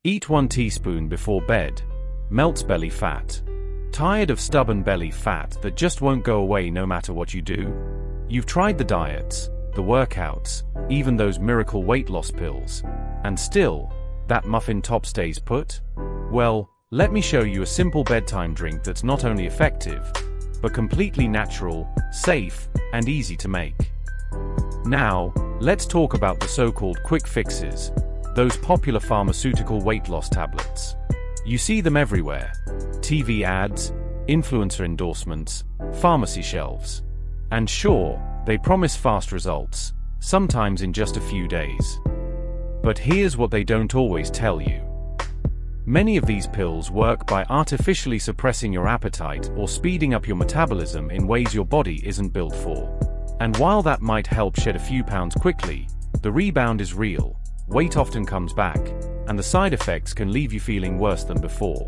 Eat 1 teaspoon before bed. Melts belly fat. Tired of stubborn belly fat that just won't go away no matter what you do? You've tried the diets, the workouts, even those miracle weight loss pills, and still, that muffin top stays put? Well, let me show you a simple bedtime drink that's not only effective, but completely natural, safe, and easy to make. Now, let's talk about the so-called quick fixes, those popular pharmaceutical weight loss tablets. You see them everywhere. TV ads, influencer endorsements, pharmacy shelves. And sure, they promise fast results, sometimes in just a few days. But here's what they don't always tell you. Many of these pills work by artificially suppressing your appetite or speeding up your metabolism in ways your body isn't built for. And while that might help shed a few pounds quickly, the rebound is real, weight often comes back, and the side effects can leave you feeling worse than before.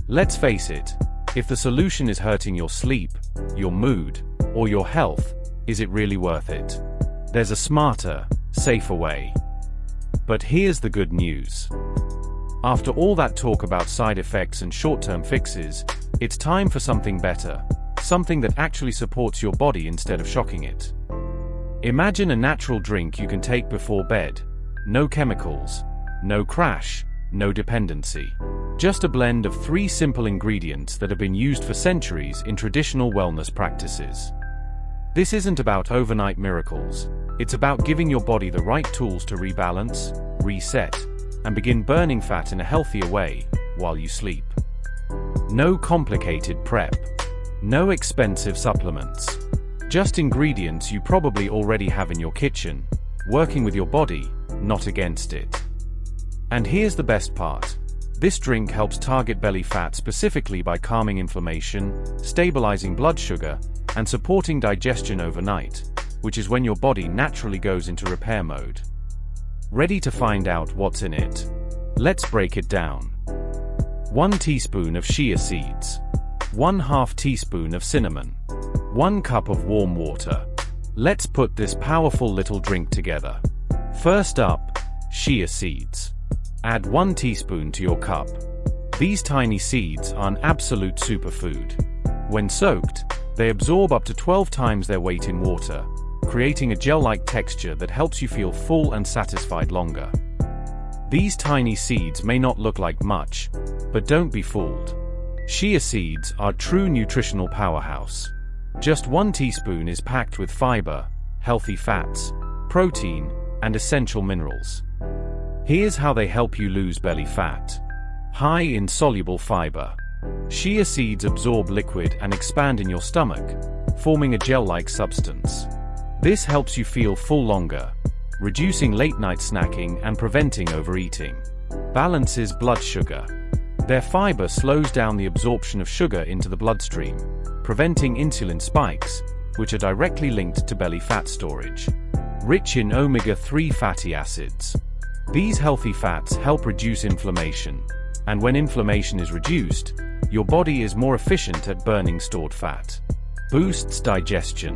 Let's face it, if the solution is hurting your sleep, your mood, or your health, is it really worth it? There's a smarter, safer way. But here's the good news. After all that talk about side effects and short-term fixes, it's time for something better, something that actually supports your body instead of shocking it. Imagine a natural drink you can take before bed. No chemicals, no crash, no dependency. Just a blend of 3 simple ingredients that have been used for centuries in traditional wellness practices. This isn't about overnight miracles. It's about giving your body the right tools to rebalance, reset, and begin burning fat in a healthier way while you sleep. No complicated prep. No expensive supplements. Just ingredients you probably already have in your kitchen, working with your body, not against it. And here's the best part. This drink helps target belly fat specifically by calming inflammation, stabilizing blood sugar, and supporting digestion overnight, which is when your body naturally goes into repair mode. Ready to find out what's in it? Let's break it down. 1 teaspoon of chia seeds. 1/2 teaspoon of cinnamon. 1 cup of warm water. Let's put this powerful little drink together. First up, chia seeds. Add 1 teaspoon to your cup. These tiny seeds are an absolute superfood. When soaked, they absorb up to 12 times their weight in water, creating a gel-like texture that helps you feel full and satisfied longer. These tiny seeds may not look like much, but don't be fooled. Chia seeds are a true nutritional powerhouse. Just 1 teaspoon is packed with fiber, healthy fats, protein, and essential minerals. Here's how they help you lose belly fat. High in soluble fiber. Chia seeds absorb liquid and expand in your stomach, forming a gel-like substance. This helps you feel full longer, reducing late-night snacking and preventing overeating. Balances blood sugar. Their fiber slows down the absorption of sugar into the bloodstream, preventing insulin spikes, which are directly linked to belly fat storage. Rich in omega-3 fatty acids. These healthy fats help reduce inflammation, and when inflammation is reduced, your body is more efficient at burning stored fat. Boosts digestion.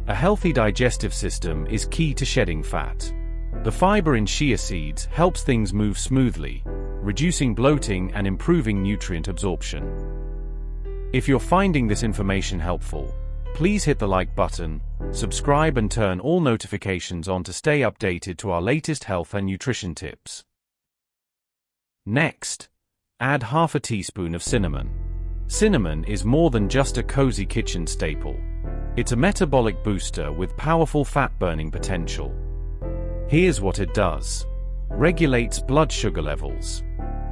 A healthy digestive system is key to shedding fat. The fiber in chia seeds helps things move smoothly, reducing bloating and improving nutrient absorption. If you're finding this information helpful, please hit the like button, subscribe and turn all notifications on to stay updated to our latest health and nutrition tips. Next, add 1/2 teaspoon of cinnamon. Cinnamon is more than just a cozy kitchen staple. It's a metabolic booster with powerful fat-burning potential. Here's what it does. Regulates blood sugar levels.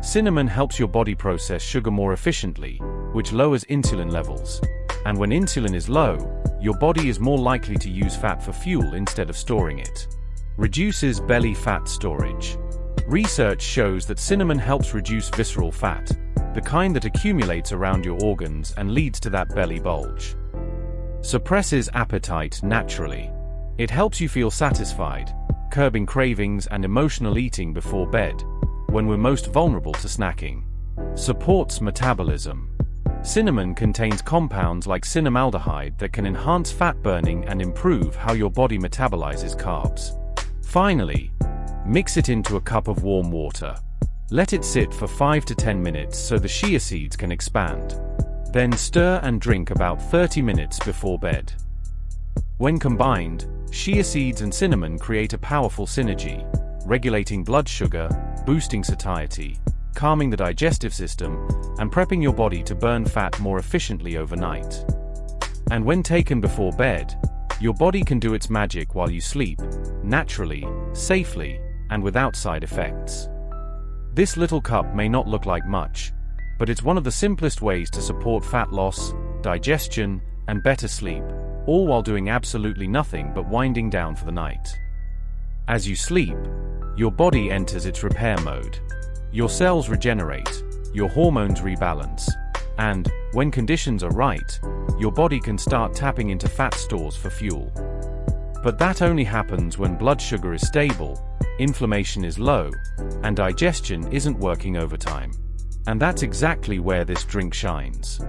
Cinnamon helps your body process sugar more efficiently, which lowers insulin levels. And when insulin is low, your body is more likely to use fat for fuel instead of storing it. Reduces belly fat storage. Research shows that cinnamon helps reduce visceral fat, the kind that accumulates around your organs and leads to that belly bulge. Suppresses appetite naturally. It helps you feel satisfied, curbing cravings and emotional eating before bed, when we're most vulnerable to snacking. Supports metabolism. Cinnamon contains compounds like cinnamaldehyde that can enhance fat burning and improve how your body metabolizes carbs. Finally, mix it into a cup of warm water. Let it sit for 5 to 10 minutes so the chia seeds can expand. Then stir and drink about 30 minutes before bed. When combined, chia seeds and cinnamon create a powerful synergy, regulating blood sugar, boosting satiety, calming the digestive system, and prepping your body to burn fat more efficiently overnight. And when taken before bed, your body can do its magic while you sleep, naturally, safely, and without side effects. This little cup may not look like much, but it's one of the simplest ways to support fat loss, digestion, and better sleep, all while doing absolutely nothing but winding down for the night. As you sleep, your body enters its repair mode. Your cells regenerate, your hormones rebalance, and, when conditions are right, your body can start tapping into fat stores for fuel. But that only happens when blood sugar is stable, inflammation is low, and digestion isn't working overtime. And that's exactly where this drink shines.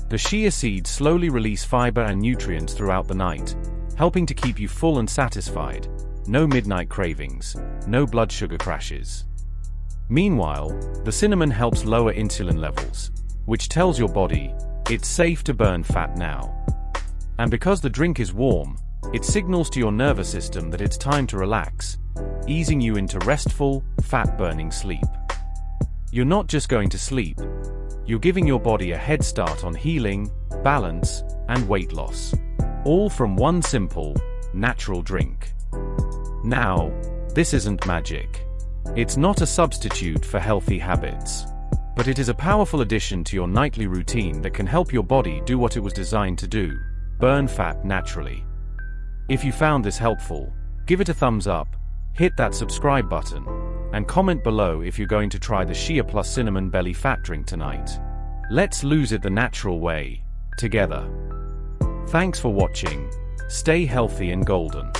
The chia seeds slowly release fiber and nutrients throughout the night, helping to keep you full and satisfied. No midnight cravings, no blood sugar crashes. Meanwhile, the cinnamon helps lower insulin levels, which tells your body, it's safe to burn fat now. And because the drink is warm, it signals to your nervous system that it's time to relax, easing you into restful, fat-burning sleep. You're not just going to sleep, you're giving your body a head start on healing, balance, and weight loss. All from one simple, natural drink. Now, this isn't magic. It's not a substitute for healthy habits. But it is a powerful addition to your nightly routine that can help your body do what it was designed to do, burn fat naturally. If you found this helpful, give it a thumbs up, hit that subscribe button, and comment below if you're going to try the chia plus cinnamon belly fat drink tonight. Let's lose it the natural way, together. Thanks for watching. Stay healthy and golden.